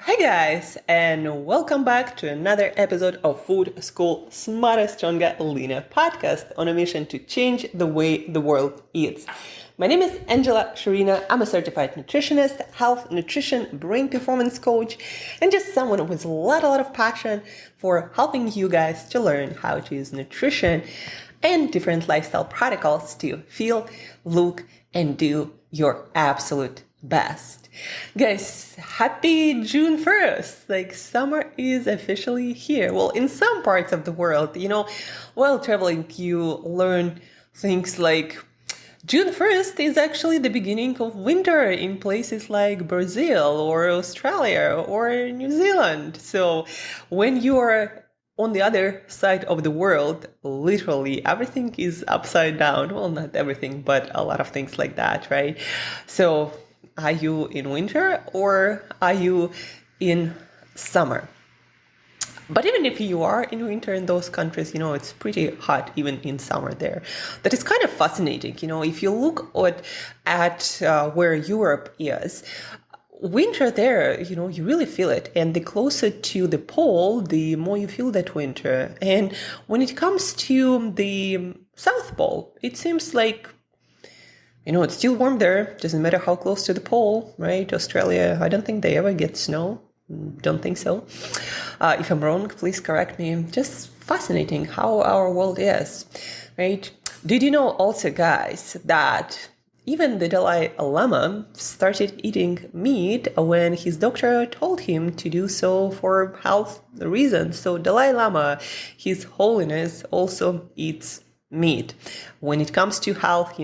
Hey guys, and welcome back to another episode of Food School Smarter, Stronger, Leaner podcast on a mission to change the way the world eats. My name is Shurina. I'm a certified nutritionist, health, nutrition, brain performance coach, and just someone with a lot of passion for helping you guys to learn how to use nutrition and different lifestyle protocols to feel, look, and do your absolute best. Guys, happy June 1st. Like, summer is officially here. Well, in some parts of the world, while traveling, you learn things like June 1st is actually the beginning of winter in places like Brazil or Australia or New Zealand. So when you are on the other side of the world, literally everything is upside down. Well, not everything, but a lot of things like that, right? So are you in winter or are you in summer? But even if you are in winter in those countries, it's pretty hot even in summer there. That is kind of fascinating. If you look at where Europe is, winter there, you really feel it. And the closer to the pole, the more you feel that winter. And when it comes to the South Pole, it seems like it's still warm there. Doesn't matter how close to the pole, right? Australia, I don't think they ever get snow. Don't think so. If I'm wrong, please correct me. Just fascinating how our world is, right? Did you know also, guys, that even the Dalai Lama started eating meat when his doctor told him to do so for health reasons? So Dalai Lama, His Holiness, also eats meat. When it comes to health,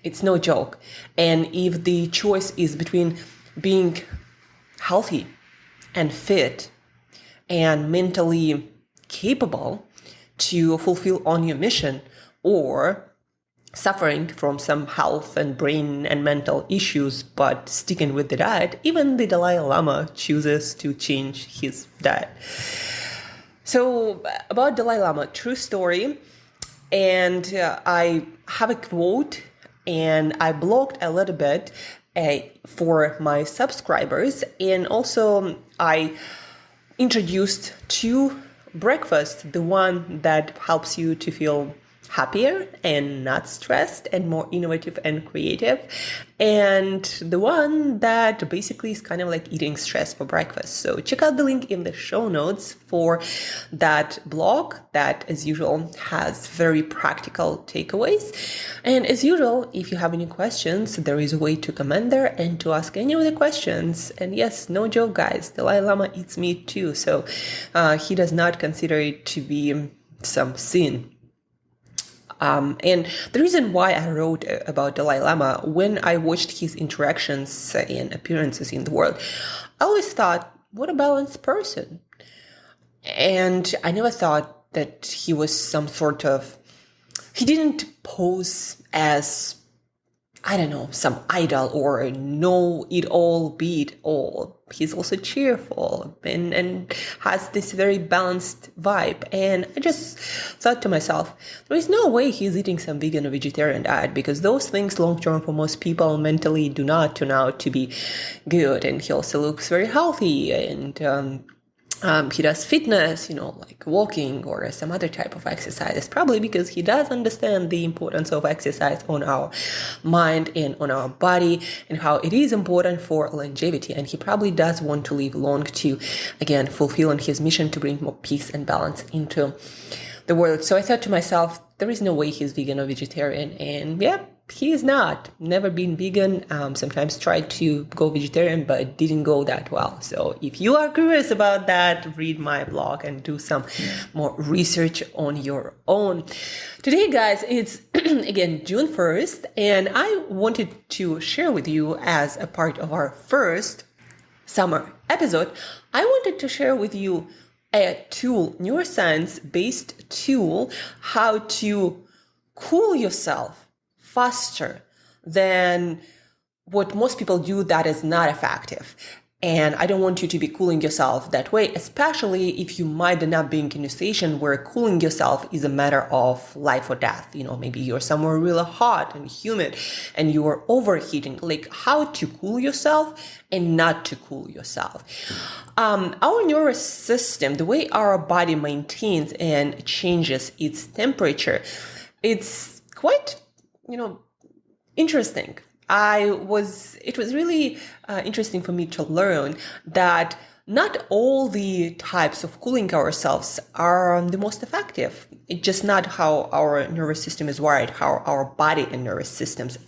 it's no joke. And if the choice is between being healthy and fit and mentally capable to fulfill on your mission, or suffering from some health and brain and mental issues but sticking with the diet, even the Dalai Lama chooses to change his diet. So about Dalai Lama, true story. And I have a quote, and I blogged a little bit for my subscribers. And also I introduced two breakfasts, the one that helps you to feel happier and not stressed and more innovative and creative, and the one that basically is kind of like eating stress for breakfast. So check out the link in the show notes for that blog that, as usual, has very practical takeaways. And as usual, if you have any questions, there is a way to comment there and to ask any of the questions. And yes, no joke, guys, Dalai Lama eats meat too, so he does not consider it to be some sin. And the reason why I wrote about Dalai Lama, when I watched his interactions and appearances in the world, I always thought, what a balanced person. And I never thought that he was he didn't pose as, some idol or know-it-all, be-it-all. He's also cheerful and has this very balanced vibe. And I just thought to myself, there is no way he's eating some vegan or vegetarian diet, because those things long-term for most people mentally do not turn out to be good. And he also looks very healthy, and he does fitness, like walking or some other type of exercise, probably because he does understand the importance of exercise on our mind and on our body, and how it is important for longevity. And he probably does want to live long to, again, fulfill on his mission to bring more peace and balance into the world. So I thought to myself, there is no way he's vegan or vegetarian. And yeah, he is not. Never been vegan. Sometimes tried to go vegetarian, but didn't go that well. So if you are curious about that, read my blog and do some more research on your own. Today, guys, it's again June 1st, and I wanted to share with you, as a part of our first summer episode, I wanted to share with you a tool, neuroscience-based tool, how to cool yourself faster than what most people do that is not effective. And I don't want you to be cooling yourself that way, especially if you might end up being in a situation where cooling yourself is a matter of life or death. Maybe you're somewhere really hot and humid and you are overheating, like how to cool yourself and not to cool yourself. Our nervous system, the way our body maintains and changes its temperature, it's quite, interesting. It was really interesting for me to learn that not all the types of cooling ourselves are the most effective. It's just not how our nervous system is wired, how our body and nervous systems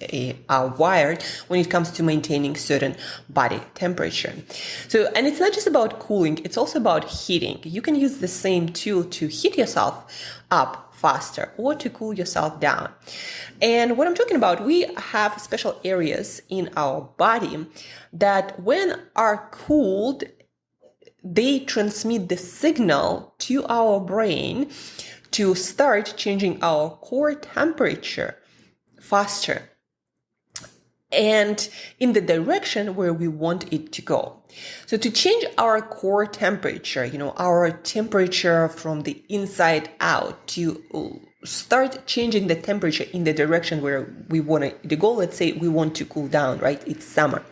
are wired when it comes to maintaining certain body temperature. And it's not just about cooling, it's also about heating. You can use the same tool to heat yourself up faster or to cool yourself down. And what I'm talking about, we have special areas in our body that when are cooled, they transmit the signal to our brain to start changing our core temperature faster and in the direction where we want it to go. So to change our core temperature, our temperature from the inside out, to start changing the temperature in the direction where we want it to go. Let's say we want to cool down, right? It's summer.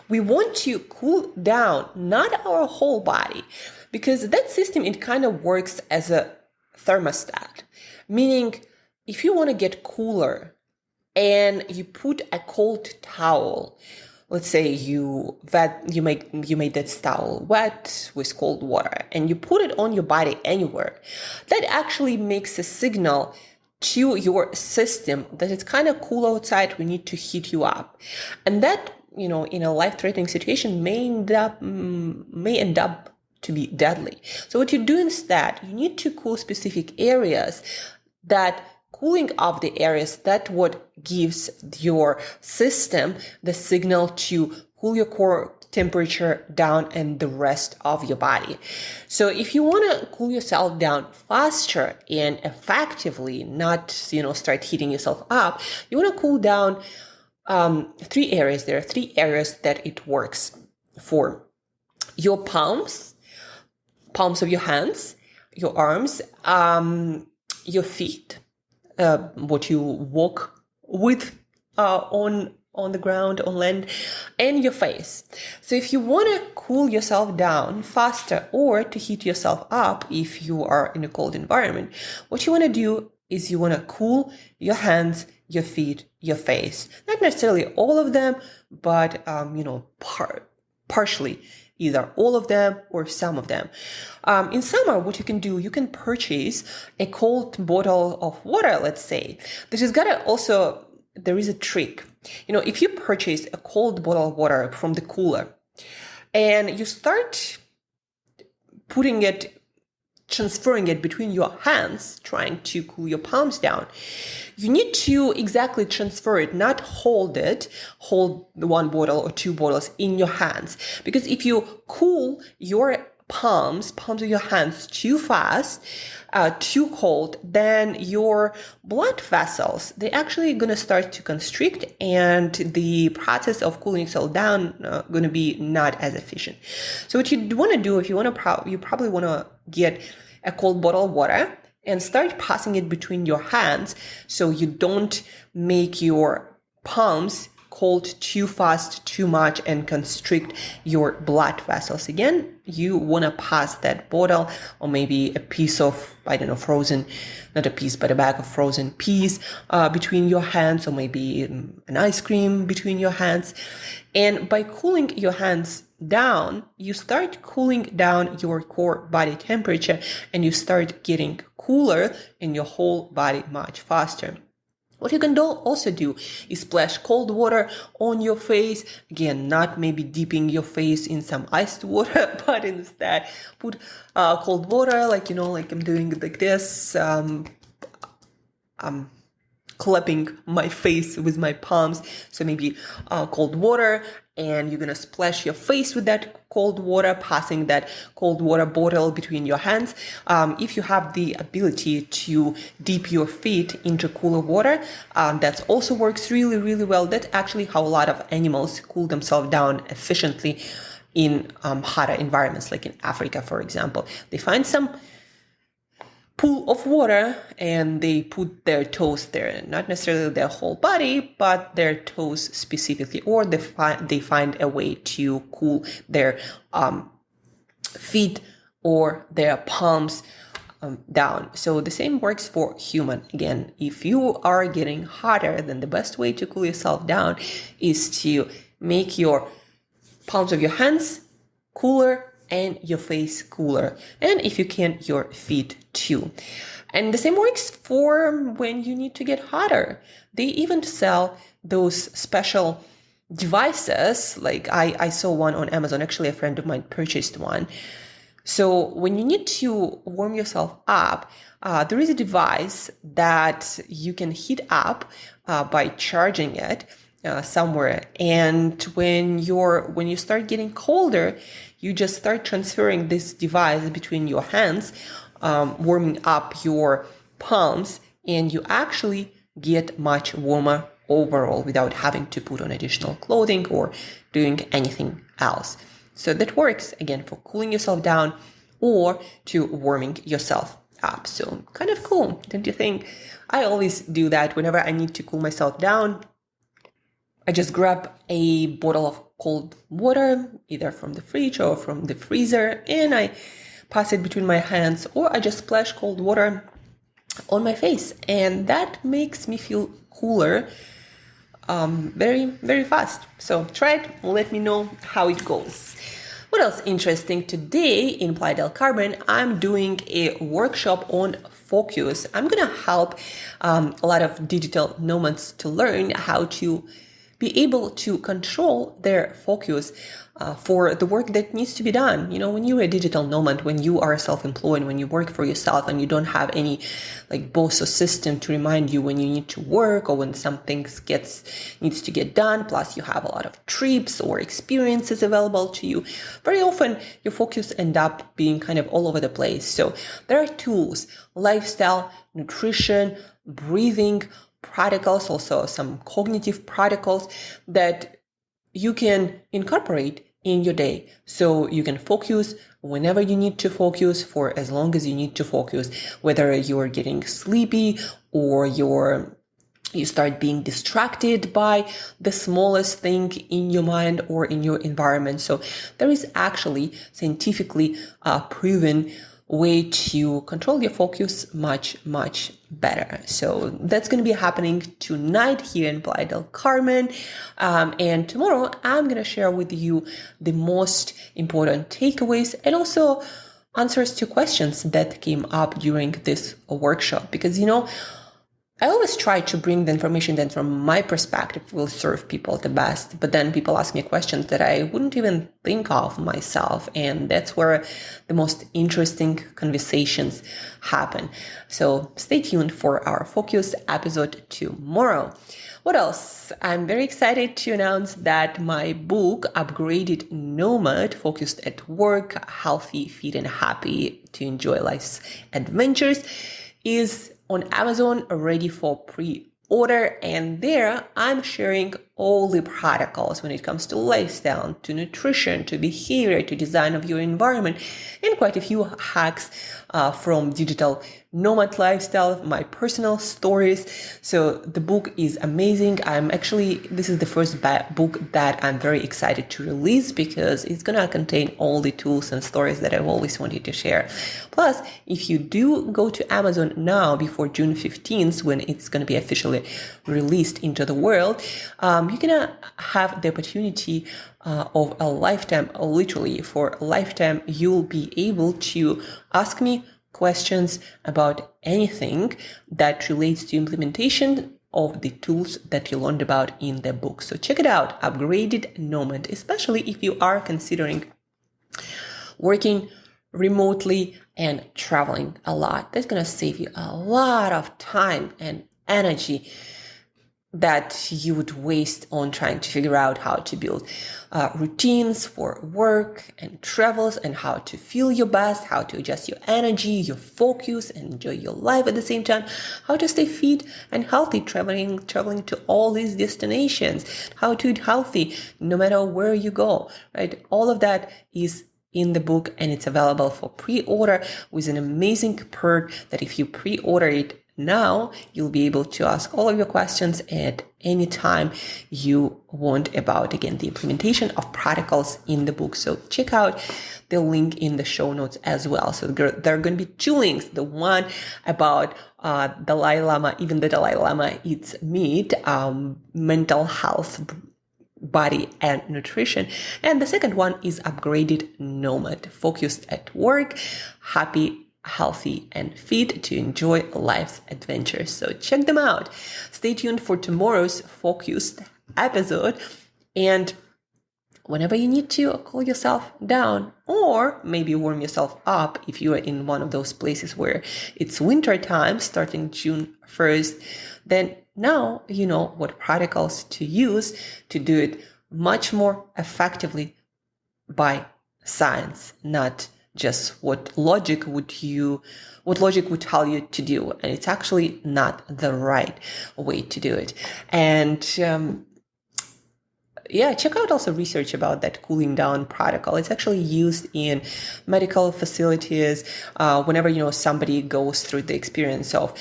We want to cool down, not our whole body, because that system, it kind of works as a thermostat, meaning if you want to get cooler and you put a cold towel, let's say you made that towel wet with cold water and you put it on your body anywhere, that actually makes a signal to your system that it's kind of cool outside, we need to heat you up. And that, in a life-threatening situation may end up to be deadly. So what you do instead, you need to cool specific areas. That cooling of the areas, that's what gives your system the signal to cool your core temperature down and the rest of your body. So if you want to cool yourself down faster and effectively, not, start heating yourself up, you want to cool down 3 areas. There are 3 areas that it works for: your palms of your hands, your arms, your feet, what you walk with on the ground, on land, and your face. So if you want to cool yourself down faster or to heat yourself up if you are in a cold environment, what you want to do is you want to cool your hands, your feet, your face. Not necessarily all of them, but, partially, either all of them or some of them. In summer, what you can do, you can purchase a cold bottle of water, let's say. There is a trick. If you purchase a cold bottle of water from the cooler and you start transferring it between your hands, trying to cool your palms down, you need to exactly transfer it, not hold 1 bottle or 2 bottles in your hands. Because if you cool your palms of your hands too fast, too cold, then your blood vessels, they're actually going to start to constrict and the process of cooling yourself down going to be not as efficient. So what you want to do, if you want to, you probably want to get a cold bottle of water and start passing it between your hands so you don't make your palms cold too fast, too much, and constrict your blood vessels. Again, you want to pass that bottle or maybe a piece of, frozen, not a piece, but a bag of frozen peas between your hands, or maybe an ice cream between your hands. And by cooling your hands down, you start cooling down your core body temperature and you start getting cooler in your whole body much faster. What you can also do is splash cold water on your face. Again, not maybe dipping your face in some iced water, but instead put cold water, like I'm doing like this. Clapping my face with my palms. So maybe cold water, and you're going to splash your face with that cold water, passing that cold water bottle between your hands. If you have the ability to dip your feet into cooler water, that also works really, really well. That's actually how a lot of animals cool themselves down efficiently. in hotter environments, like in Africa, for example. They find some pool of water and they put their toes there, not necessarily their whole body, but their toes specifically, or they find a way to cool their feet or their palms down. So the same works for human. Again, if you are getting hotter, then the best way to cool yourself down is to make your palms of your hands cooler and your face cooler. And if you can, your feet too. And the same works for when you need to get hotter. They even sell those special devices. Like I saw one on Amazon. Actually, a friend of mine purchased one. So when you need to warm yourself up, there is a device that you can heat up by charging it somewhere. And when you start getting colder, you just start transferring this device between your hands, warming up your palms, and you actually get much warmer overall without having to put on additional clothing or doing anything else. So that works, again, for cooling yourself down or to warming yourself up. So kind of cool, don't you think? I always do that whenever I need to cool myself down. I just grab a bottle of cold water, either from the fridge or from the freezer, and I pass it between my hands, or I just splash cold water on my face. And that makes me feel cooler very, very fast. So try it, let me know how it goes. What else interesting? Today in Playa del Carmen, I'm doing a workshop on focus. I'm going to help a lot of digital nomads to learn how to be able to control their focus for the work that needs to be done. You know, when you're a digital nomad, when you are self-employed, when you work for yourself and you don't have any like boss or system to remind you when you need to work or when something needs to get done, plus you have a lot of trips or experiences available to you, very often your focus end up being kind of all over the place. So there are tools, lifestyle, nutrition, breathing, protocols, also some cognitive protocols that you can incorporate in your day. So you can focus whenever you need to focus for as long as you need to focus, whether you're getting sleepy or you start being distracted by the smallest thing in your mind or in your environment. So there is actually scientifically proven way to control your focus much, much better. So that's going to be happening tonight here in Playa del Carmen. And tomorrow I'm going to share with you the most important takeaways and also answers to questions that came up during this workshop. Because, you know, I always try to bring the information that from my perspective will serve people the best. But then people ask me questions that I wouldn't even think of myself. And that's where the most interesting conversations happen. So stay tuned for our focus episode tomorrow. What else? I'm very excited to announce that my book, Upgraded Nomad, Focused at Work, Healthy, Fit, and Happy to Enjoy Life's Adventures, is on Amazon, ready for pre-order. And there I'm sharing all the protocols when it comes to lifestyle, to nutrition, to behavior, to design of your environment, and quite a few hacks from digital nomad lifestyle, my personal stories. So the book is amazing. This is the first book that I'm very excited to release because it's going to contain all the tools and stories that I've always wanted to share. Plus, if you do go to Amazon now before June 15th, when it's going to be officially released into the world, you're going to have the opportunity of a lifetime, literally for a lifetime, you'll be able to ask me questions about anything that relates to implementation of the tools that you learned about in the book. So check it out, Upgraded Nomad, especially if you are considering working remotely and traveling a lot. That's going to save you a lot of time and energy. that you would waste on trying to figure out how to build routines for work and travels, and how to feel your best, how to adjust your energy, your focus, and enjoy your life at the same time, how to stay fit and healthy traveling to all these destinations, how to eat healthy no matter where you go, right? All of that is in the book, and it's available for pre-order with an amazing perk that if you pre-order it now, you'll be able to ask all of your questions at any time you want about, again, the implementation of protocols in the book. So check out the link in the show notes as well. So there are going to be two links. The one about Dalai Lama, even the Dalai Lama eats meat, mental health, body and nutrition. And the second one is Upgraded Nomad, focused at work, happy, healthy, and fit to enjoy life's adventures. So check them out. Stay tuned for tomorrow's focused episode. And whenever you need to cool yourself down, or maybe warm yourself up if you are in one of those places where it's winter time starting June 1st, then now you know what protocols to use to do it much more effectively by science, not just what logic would tell you to do. And it's actually not the right way to do it. And check out also research about that cooling down protocol. It's actually used in medical facilities whenever, somebody goes through the experience of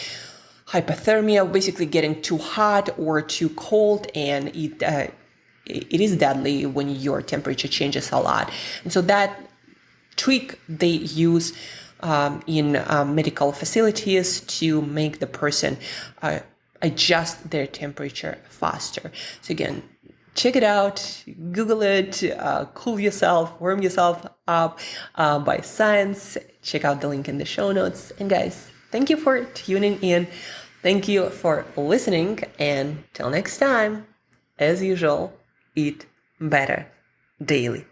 hypothermia, basically getting too hot or too cold, and it is deadly when your temperature changes a lot. And so that trick they use in medical facilities to make the person adjust their temperature faster. So again, check it out, Google it, cool yourself, warm yourself up by science. Check out the link in the show notes. And guys, thank you for tuning in. Thank you for listening. And till next time, as usual, eat better daily.